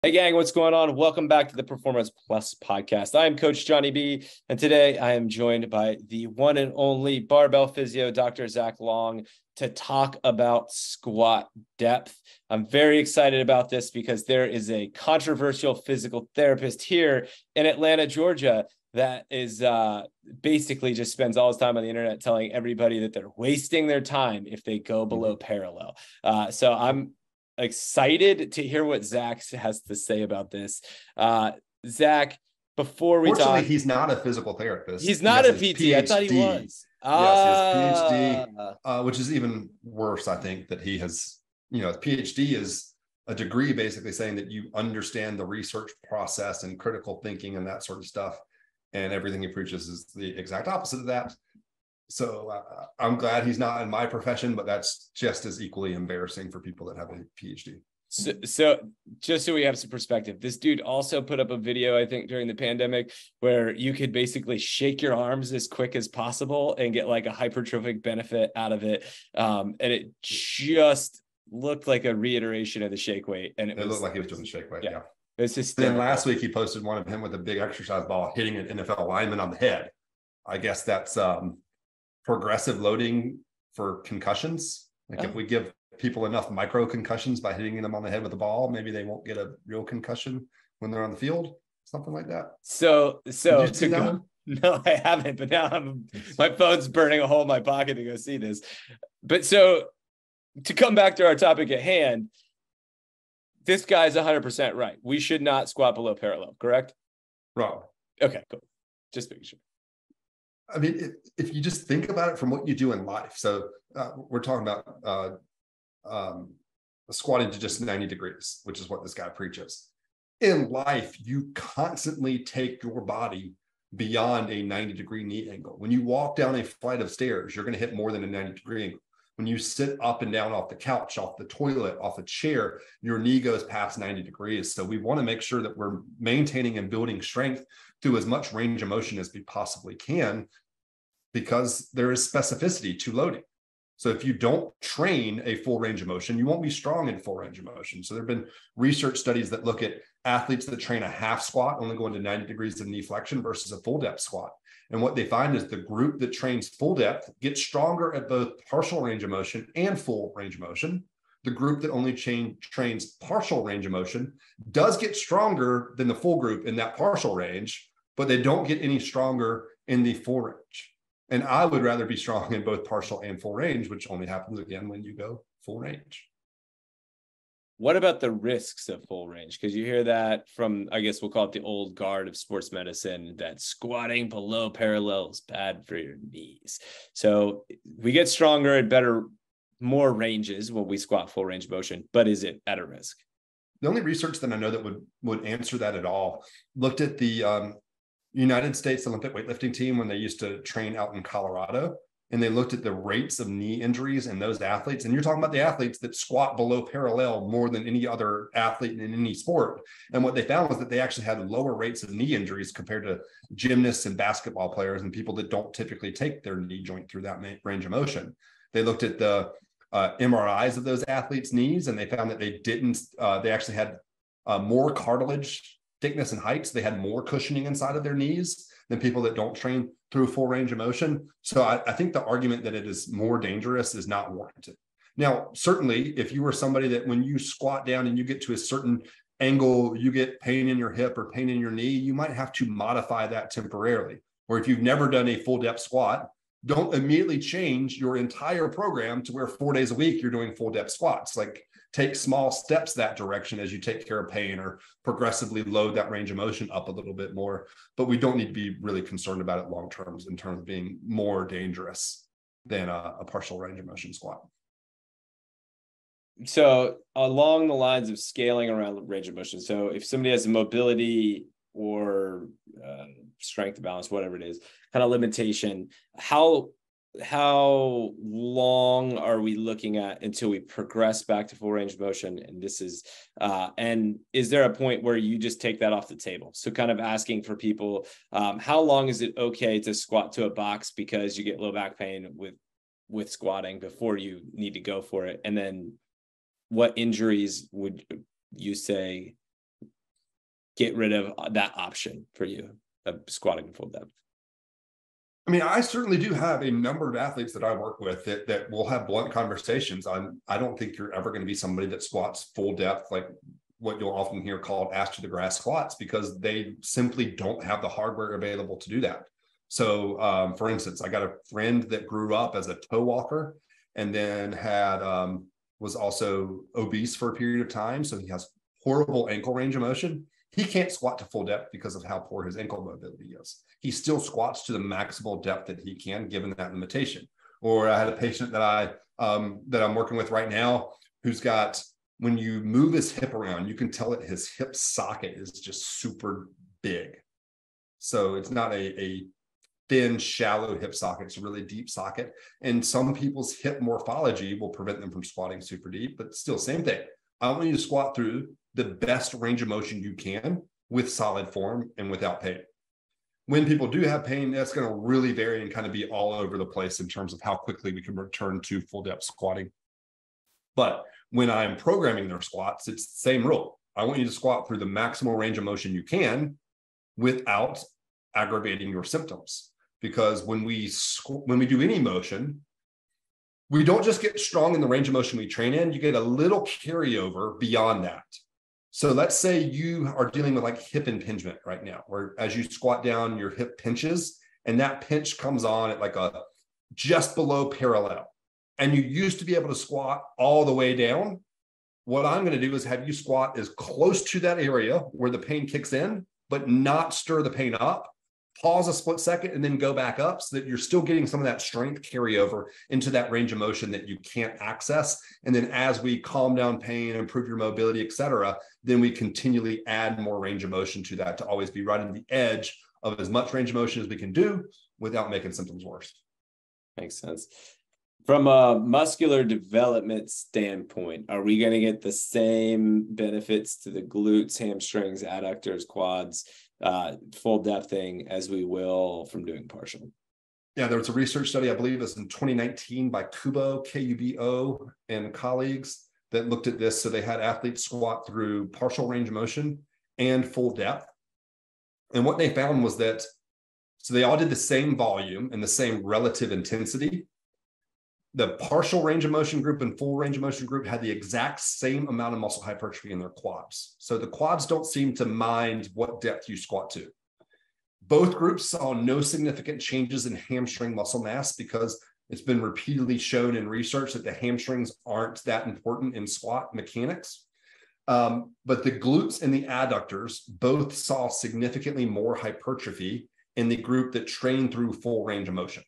Hey gang, what's going on? Welcome back to the Performance Plus podcast. I am Coach Johnny B, and today I am joined by the one and only barbell physio, Dr. Zach Long, to talk about squat depth. I'm very excited about this because there is a controversial physical therapist here in Atlanta, Georgia, that is basically just spends all his time on the internet telling everybody that they're wasting their time if they go below parallel. So I'm excited to hear what Zach has to say about this. Zach, before we Fortunately, talk, he's not a physical therapist. he's not a PT. I thought he was. Yes, he has PhD, which is even worse. I think that he has, PhD is a degree basically saying that you understand the research process and critical thinking and that sort of stuff. And everything he preaches is the exact opposite of that. So I'm glad he's not in my profession, but that's just as equally embarrassing for people that have a PhD. So just so we have some perspective, this dude also put up a video, I think, during the pandemic where you could basically shake your arms as quick as possible and get like a hypertrophic benefit out of it. And it just looked like a reiteration of the shake weight. And it looked like he was doing the shake weight. Yeah. It's just. Then last week he posted one of him with a big exercise ball hitting an NFL lineman on the head. I guess that's progressive loading for concussions. Like if we give people enough micro concussions by hitting them on the head with a ball, maybe they won't get a real concussion when they're on the field, something like that. So to go, no, I haven't, but now my phone's burning a hole in my pocket to go see this. But so to come back to our topic at hand, this guy's 100% right. We should not squat below parallel, correct? Wrong. Okay, cool. Just making sure. I mean, if you just think about it from what you do in life. So we're talking about squatting to just 90 degrees, which is what this guy preaches. In life, you constantly take your body beyond a 90-degree knee angle. When you walk down a flight of stairs, you're going to hit more than a 90-degree angle. When you sit up and down off the couch, off the toilet, off a chair, your knee goes past 90 degrees. So we want to make sure that we're maintaining and building strength through as much range of motion as we possibly can, because there is specificity to loading. So if you don't train a full range of motion, you won't be strong in full range of motion. So there have been research studies that look at athletes that train a half squat, only going to 90 degrees of knee flexion versus a full depth squat. And what they find is the group that trains full depth gets stronger at both partial range of motion and full range of motion. The group that only trains partial range of motion does get stronger than the full group in that partial range, but they don't get any stronger in the full range. And I would rather be strong in both partial and full range, which only happens again when you go full range. What about the risks of full range? Because you hear that from, I guess we'll call it the old guard of sports medicine, that squatting below parallel is bad for your knees. So we get stronger at more ranges when we squat full range motion, but is it at a risk? The only research that I know that would answer that at all looked at the United States Olympic weightlifting team when they used to train out in Colorado, and they looked at the rates of knee injuries in those athletes. And you're talking about the athletes that squat below parallel more than any other athlete in any sport. And what they found was that they actually had lower rates of knee injuries compared to gymnasts and basketball players and people that don't typically take their knee joint through that range of motion. They looked at the MRIs of those athletes' knees, and they found that they actually had more cartilage thickness and height. So they had more cushioning inside of their knees than people that don't train through full range of motion. So I think the argument that it is more dangerous is not warranted. Now, certainly, if you were somebody that when you squat down and you get to a certain angle, you get pain in your hip or pain in your knee, you might have to modify that temporarily. Or if you've never done a full depth squat, don't immediately change your entire program to where 4 days a week you're doing full depth squats. Like, take small steps that direction as you take care of pain, or progressively load that range of motion up a little bit more. But we don't need to be really concerned about it long term in terms of being more dangerous than a partial range of motion squat. So along the lines of scaling around the range of motion, so if somebody has a mobility or strength balance, whatever it is, kind of limitation, how long are we looking at until we progress back to full range of motion? And this is, and is there a point where you just take that off the table? So kind of asking for people, how long is it okay to squat to a box because you get low back pain with squatting before you need to go for it? And then what injuries would you say get rid of that option for you of squatting in full depth? I mean, I certainly do have a number of athletes that I work with that will have blunt conversations. I don't think you're ever going to be somebody that squats full depth, like what you'll often hear called ass to the grass squats, because they simply don't have the hardware available to do that. So, for instance, I got a friend that grew up as a toe walker and then was also obese for a period of time. So he has horrible ankle range of motion. He can't squat to full depth because of how poor his ankle mobility is. He still squats to the maximal depth that he can, given that limitation. Or I had a patient that I'm working with right now who's got, when you move his hip around, you can tell that his hip socket is just super big. So it's not a thin, shallow hip socket. It's a really deep socket. And some people's hip morphology will prevent them from squatting super deep, but still same thing. I want you to squat through the best range of motion you can with solid form and without pain. When people do have pain, that's going to really vary and kind of be all over the place in terms of how quickly we can return to full depth squatting. But when I'm programming their squats, it's the same rule. I want you to squat through the maximal range of motion you can without aggravating your symptoms. Because when we do any motion, we don't just get strong in the range of motion we train in, you get a little carryover beyond that. So let's say you are dealing with like hip impingement right now, where as you squat down, your hip pinches, and that pinch comes on at like a just below parallel. And you used to be able to squat all the way down. What I'm going to do is have you squat as close to that area where the pain kicks in, but not stir the pain up. Pause a split second and then go back up so that you're still getting some of that strength carryover into that range of motion that you can't access. And then as we calm down pain, improve your mobility, et cetera, then we continually add more range of motion to that to always be right on the edge of as much range of motion as we can do without making symptoms worse. Makes sense. From a muscular development standpoint, are we going to get the same benefits to the glutes, hamstrings, adductors, quads, full depthing as we will from doing partial? Yeah, there was a research study, I believe it was in 2019 by Kubo, Kubo, and colleagues that looked at this. So they had athletes squat through partial range of motion and full depth. And what they found was that, so they all did the same volume and the same relative intensity. The partial range of motion group and full range of motion group had the exact same amount of muscle hypertrophy in their quads. So the quads don't seem to mind what depth you squat to. Both groups saw no significant changes in hamstring muscle mass because it's been repeatedly shown in research that the hamstrings aren't that important in squat mechanics. But the glutes and the adductors both saw significantly more hypertrophy in the group that trained through full range of motion.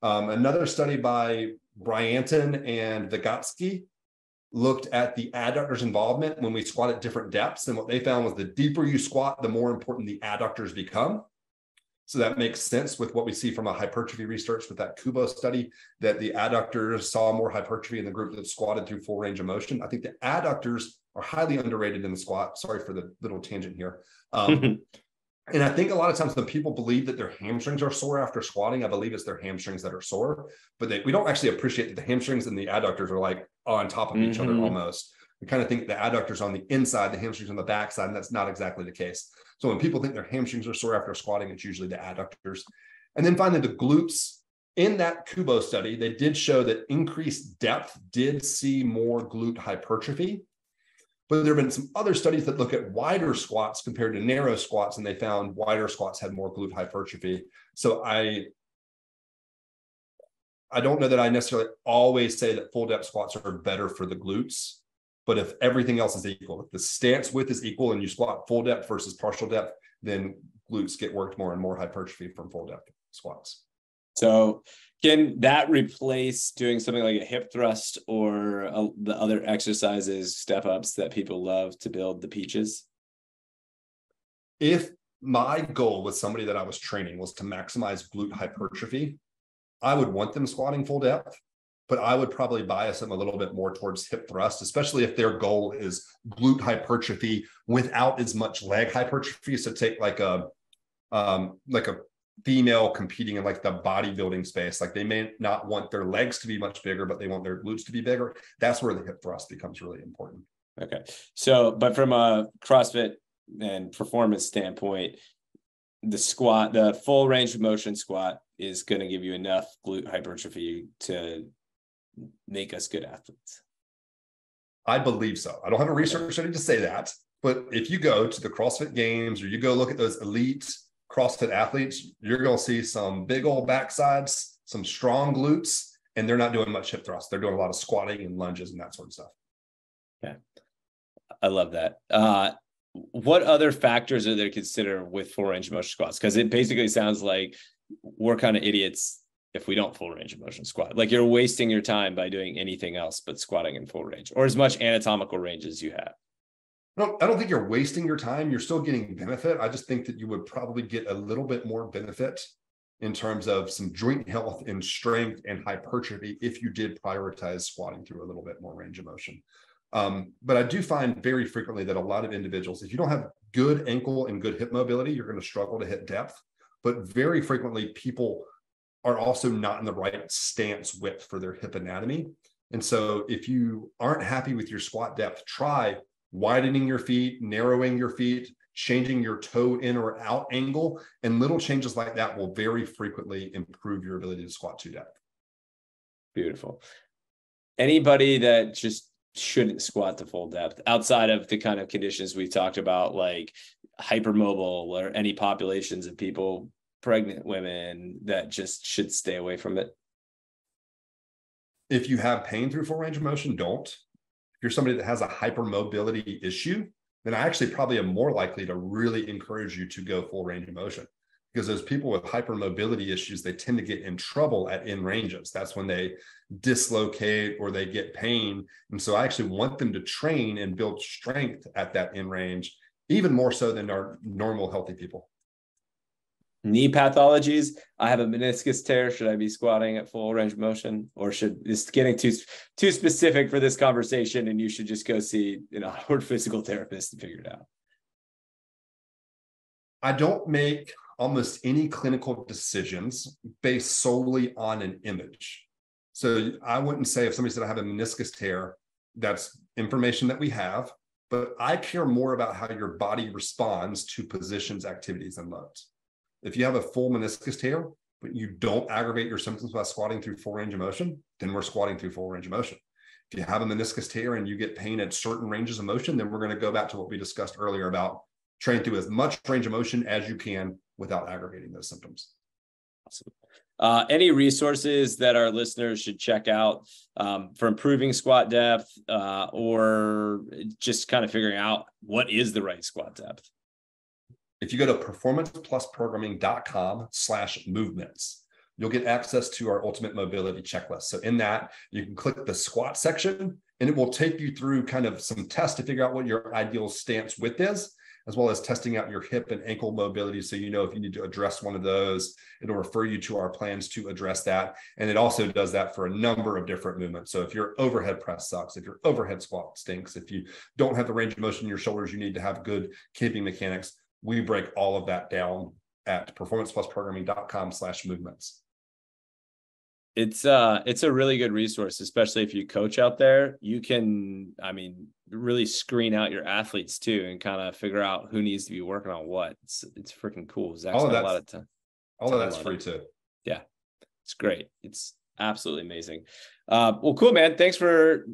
Another study by Bryanton and Vygotsky looked at the adductors involvement when we squat at different depths. And what they found was the deeper you squat, the more important the adductors become. So that makes sense with what we see from a hypertrophy research with that Kubo study, that the adductors saw more hypertrophy in the group that squatted through full range of motion. I think the adductors are highly underrated in the squat. Sorry for the little tangent here. And I think a lot of times when people believe that their hamstrings are sore after squatting, I believe it's their hamstrings that are sore, but we don't actually appreciate that the hamstrings and the adductors are like on top of each other almost. We kind of think the adductors on the inside, the hamstrings on the backside, and that's not exactly the case. So when people think their hamstrings are sore after squatting, it's usually the adductors. And then finally, the glutes. In that Kubo study, they did show that increased depth did see more glute hypertrophy. But there have been some other studies that look at wider squats compared to narrow squats, and they found wider squats had more glute hypertrophy. So I don't know that I necessarily always say that full depth squats are better for the glutes, but if everything else is equal, if the stance width is equal and you squat full depth versus partial depth, then glutes get worked more and more hypertrophy from full depth squats. So can that replace doing something like a hip thrust or the other exercises, step ups that people love to build the peaches? If my goal with somebody that I was training was to maximize glute hypertrophy, I would want them squatting full depth, but I would probably bias them a little bit more towards hip thrust, especially if their goal is glute hypertrophy without as much leg hypertrophy. So take like a female competing in like the bodybuilding space, like they may not want their legs to be much bigger, but they want their glutes to be bigger. That's where the hip thrust becomes really important. Okay. So, but from a CrossFit and performance standpoint, the full range of motion squat is going to give you enough glute hypertrophy to make us good athletes. I believe so. I don't have a research study to say that, but if you go to the CrossFit Games or you go look at those elite CrossFit athletes, you're going to see some big old backsides, some strong glutes, and they're not doing much hip thrust. They're doing a lot of squatting and lunges and that sort of stuff. Okay. I love that. What other factors are there to consider with full range of motion squats? Because it basically sounds like we're kind of idiots if we don't full range of motion squat. Like you're wasting your time by doing anything else but squatting in full range, or as much anatomical range as you have. No, I don't think you're wasting your time. You're still getting benefit. I just think that you would probably get a little bit more benefit in terms of some joint health and strength and hypertrophy if you did prioritize squatting through a little bit more range of motion. But I do find very frequently that a lot of individuals, if you don't have good ankle and good hip mobility, you're going to struggle to hit depth. But very frequently, people are also not in the right stance width for their hip anatomy. And so if you aren't happy with your squat depth, try widening your feet, narrowing your feet, changing your toe in or out angle, and little changes like that will very frequently improve your ability to squat to depth. Beautiful. Anybody that just shouldn't squat to full depth outside of the kind of conditions we talked about, like hypermobile or any populations of people, pregnant women, that just should stay away from it? If you have pain through full range of motion, don't. If you're somebody that has a hypermobility issue, then I actually probably am more likely to really encourage you to go full range of motion, because those people with hypermobility issues, they tend to get in trouble at end ranges. That's when they dislocate or they get pain. And so I actually want them to train and build strength at that end range, even more so than our normal healthy people. Knee pathologies. I have a meniscus tear. Should I be squatting at full range of motion, or should this getting too specific for this conversation? And you should just go see an outward physical therapist to figure it out. I don't make almost any clinical decisions based solely on an image. So I wouldn't say if somebody said I have a meniscus tear, that's information that we have, but I care more about how your body responds to positions, activities, and loads. If you have a full meniscus tear, but you don't aggravate your symptoms by squatting through full range of motion, then we're squatting through full range of motion. If you have a meniscus tear and you get pain at certain ranges of motion, then we're going to go back to what we discussed earlier about train through as much range of motion as you can without aggravating those symptoms. Awesome. Any resources that our listeners should check out for improving squat depth or just kind of figuring out what is the right squat depth? If you go to performanceplusprogramming.com/movements, you'll get access to our ultimate mobility checklist. So in that, you can click the squat section and it will take you through kind of some tests to figure out what your ideal stance width is, as well as testing out your hip and ankle mobility. So you know if you need to address one of those, it'll refer you to our plans to address that. And it also does that for a number of different movements. So if your overhead press sucks, if your overhead squat stinks, if you don't have the range of motion in your shoulders, you need to have good keeping mechanics. We break all of that down at performanceplusprogramming.com/movements. It's a really good resource, especially if you coach out there. You can, really screen out your athletes too and kind of figure out who needs to be working on what. It's freaking cool. Zach's got a lot of time. All of that's free too. Yeah, it's great. It's absolutely amazing. Well, cool, man. Thanks for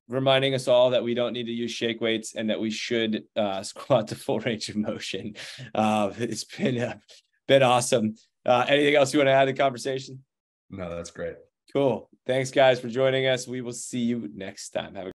reminding us all that we don't need to use shake weights and that we should squat to full range of motion. It's been awesome. Anything else you want to add to the conversation? No, that's great. Cool. Thanks, guys, for joining us. We will see you next time. Have a